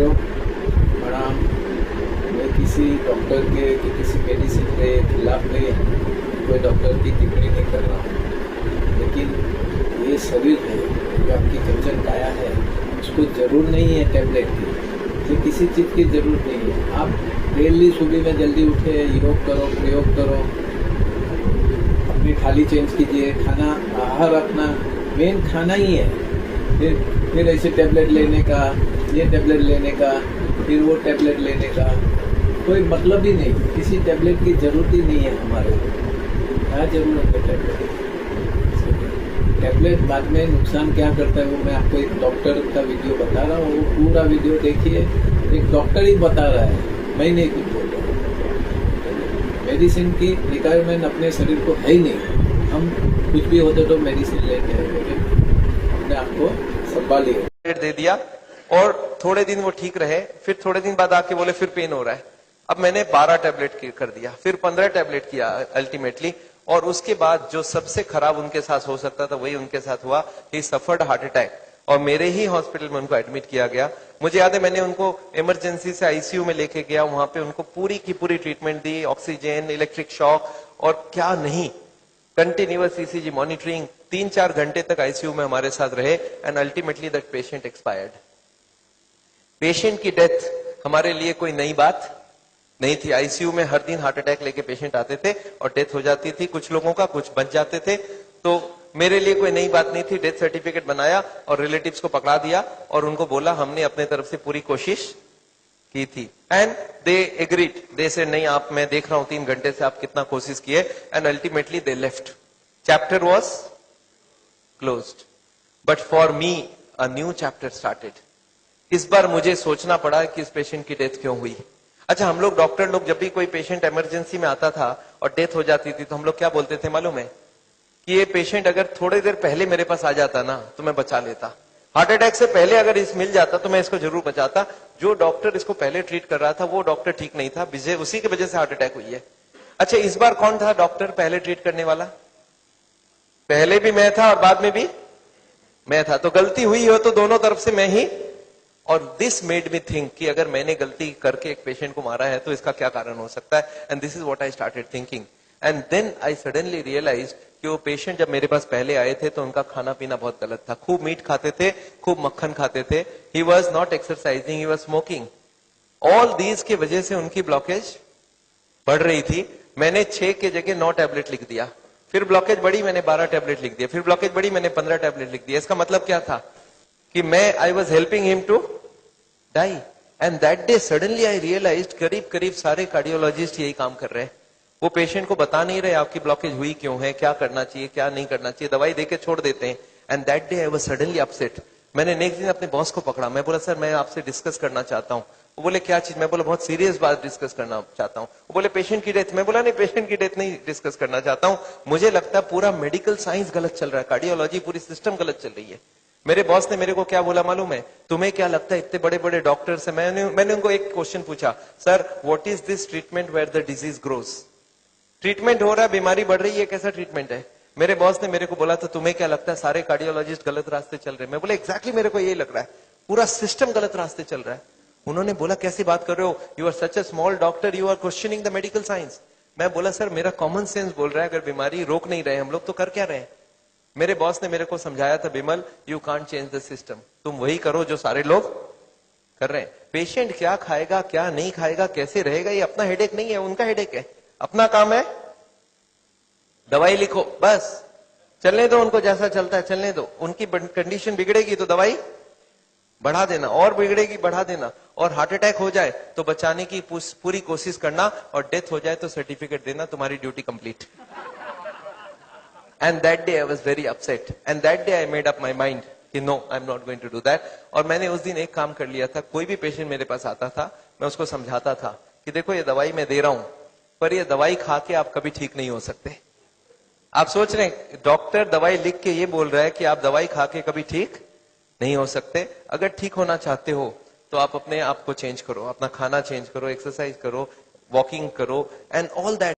लोग प्रणाम। मैं किसी डॉक्टर के कि किसी मेडिसिन के खिलाफ नहीं, कोई डॉक्टर की टिप्पणी नहीं कर रहा हूँ, लेकिन ये शरीर है जो आपकी कंचन काया है, उसको ज़रूर नहीं है टैबलेट की, ये किसी चीज़ की ज़रूरत नहीं है। आप डेली सुबह में जल्दी उठे, योग करो, प्रयोग करो, अपनी थाली चेंज कीजिए, खाना आहार रखना, मेन खाना ही है। फिर ऐसे टैबलेट लेने का, ये टैबलेट लेने का, फिर वो टैबलेट लेने का कोई मतलब ही नहीं। किसी टैबलेट की ज़रूरत ही नहीं है हमारे को। क्या ज़रूरत है टैबलेट? टैबलेट बाद में नुकसान क्या करता है वो मैं आपको एक डॉक्टर का वीडियो बता रहा हूँ, वो पूरा वीडियो देखिए। एक डॉक्टर ही बता रहा है, मैं नहीं कुछ बोल रहा हूँ। मेडिसिन की रिक्वायरमेंट अपने शरीर को है ही नहीं। हम कुछ भी होते तो मेडिसिन लेते हैं, लेकिन हमने आपको संभाल लिया, दे दिया और थोड़े दिन वो ठीक रहे, फिर थोड़े दिन बाद आके बोले फिर पेन हो रहा है। अब मैंने 12 टैबलेट कर दिया, फिर 15 टैबलेट किया अल्टीमेटली, और उसके बाद जो सबसे खराब उनके साथ हो सकता था वही उनके साथ हुआ। ही सफर्ड हार्ट अटैक और मेरे ही हॉस्पिटल में उनको एडमिट किया गया। मुझे याद है मैंने उनको इमरजेंसी से आईसीयू में लेके गया, वहां पे उनको पूरी की पूरी ट्रीटमेंट दी, ऑक्सीजन, इलेक्ट्रिक शॉक और क्या नहीं, कंटिन्यूअस ईसीजी मॉनिटरिंग। 3-4 घंटे तक आईसीयू में हमारे साथ रहे and ultimately that patient expired. Patient की डेथ हमारे लिए कोई नई बात नहीं थी। आईसीयू में हर दिन हार्ट अटैक लेके पेशेंट आते थे और डेथ हो जाती थी, कुछ लोगों का, कुछ बच जाते थे। तो मेरे लिए कोई नई बात नहीं थी। डेथ सर्टिफिकेट बनाया और रिलेटिव्स को पकड़ा दिया और उनको बोला हमने अपने तरफ से पूरी कोशिश की थी एंड दे एग्रीड। दे से नहीं, आप, मैं देख रहा हूं 3 घंटे से आप कितना कोशिश किए, and ultimately they left. Chapter was closed, but for me a new chapter started. इस बार मुझे सोचना पड़ा कि इस पेशेंट की डेथ क्यों हुई। अच्छा, हम लोग डॉक्टर लोग जब भी कोई पेशेंट इमरजेंसी में आता था और डेथ हो जाती थी तो हम लोग क्या बोलते थे मालूम है, कि ये पेशेंट अगर थोड़ी देर पहले मेरे पास आ जाता ना तो मैं बचा लेता। हार्ट अटैक से पहले अगर इस मिल जाता तो मैं इसको जरूर बचाता। जो डॉक्टर इसको पहले ट्रीट कर रहा था वो डॉक्टर ठीक नहीं था, उसी की वजह से हार्ट अटैक हुई है। अच्छा, इस बार कौन था डॉक्टर पहले ट्रीट करने वाला? पहले भी मैं था और बाद में भी मैं था, तो गलती हुई हो तो दोनों तरफ से मैं ही। और दिस मेड मी थिंक कि अगर मैंने गलती करके एक पेशेंट को मारा है तो इसका क्या कारण हो सकता है। And this is what I started thinking. And then I suddenly realised कि वो पेशेंट जब मेरे पास पहले आए थे तो उनका खाना पीना बहुत गलत था। खूब मीट खाते थे, खूब मक्खन खाते थे, he was not exercising, he was smoking. All these की वजह से उनकी ब्लॉकेज बढ़ रही थी। मैंने 6 के जगह 9 टैबलेट लिख दिया, फिर ब्लॉकेज बढ़ी, मैंने 12 टैबलेट लिख दिया, फिर ब्लॉकेज बढ़ी, मैंने 15 टैबलेट लिख दिया। इसका मतलब क्या था कि मैं I was helping him to die. And that day suddenly I realised करीब करीब सारे कार्डियोलॉजिस्ट यही काम कर रहे हैं। वो पेशेंट को बता नहीं रहे आपकी ब्लॉकेज हुई क्यों है, क्या करना चाहिए, क्या नहीं करना चाहिए, दवाई देके छोड़ देते हैं। And that day I was suddenly upset. मैंने नेक्स्ट दिन अपने बॉस को पकड़ा, मैं बोला सर मैं आपसे डिस्कस करना चाहता हूँ। वो बोले क्या चीज? मैं बोला बहुत सीरियस बात डिस्कस करना चाहता हूँ। वो बोले पेशेंट की डेथ। मैं बोला नहीं, पेशेंट की डेथ नहीं डिस्कस करना चाहता हूँ, मुझे लगता है पूरा मेडिकल साइंस गलत चल रहा है, कार्डियोलॉजी पूरी सिस्टम गलत चल रही है। मेरे बॉस ने मेरे को क्या बोला मालूम है, तुम्हें क्या लगता है इतने बड़े बड़े डॉक्टर्स हैं। मैंने उनको एक क्वेश्चन पूछा, sir what is this treatment where the disease grows? Treatment हो रहा है, बीमारी बढ़ रही है, कैसा ट्रीटमेंट है? मेरे बॉस ने मेरे को बोला था तुम्हें क्या लगता है सारे कार्डियोलॉजिस्ट गलत रास्ते चल रहे हैं? मैं बोला एग्जैक्टली मेरे को यही लग रहा है, पूरा सिस्टम गलत रास्ते चल रहा है। उन्होंने बोला कैसी बात कर रहे हो, you are such a small doctor, you are questioning the medical science. मैं बोला सर मेरा कॉमन सेंस बोल रहा है, अगर बीमारी रोक नहीं रहे हम लोग तो कर क्या रहे हैं? मेरे बॉस ने मेरे को समझाया था, Bimal you can't change the system, तुम वही करो जो सारे लोग कर रहे हैं। पेशेंट क्या खाएगा, क्या नहीं खाएगा, कैसे रहेगा, ये अपना हेडेक नहीं है, उनका हेडेक है। अपना काम है दवाई लिखो, बस चलने दो उनको, जैसा चलता है चलने दो। उनकी कंडीशन बिगड़ेगी तो दवाई बढ़ा देना, और बिगड़ेगी बढ़ा देना, और हार्ट अटैक हो जाए तो बचाने की पूरी कोशिश करना, और डेथ हो जाए तो सर्टिफिकेट देना, तुम्हारी duty complete. And that day I was very upset. And that day I made up my mind कि no, I'm not going to do that. और मैंने उस दिन एक काम कर लिया था, कोई भी पेशेंट मेरे पास आता था मैं उसको समझाता था कि देखो ये दवाई मैं दे रहा हूं, पर ये दवाई खा के आप कभी ठीक नहीं हो सकते। आप सोच रहे हैं डॉक्टर दवाई लिख के ये बोल रहा है कि आप दवाई खा के कभी ठीक नहीं हो सकते। अगर ठीक होना चाहते हो तो आप अपने आप को चेंज करो, अपना खाना चेंज करो, एक्सरसाइज करो, वॉकिंग करो, एंड ऑल दैट।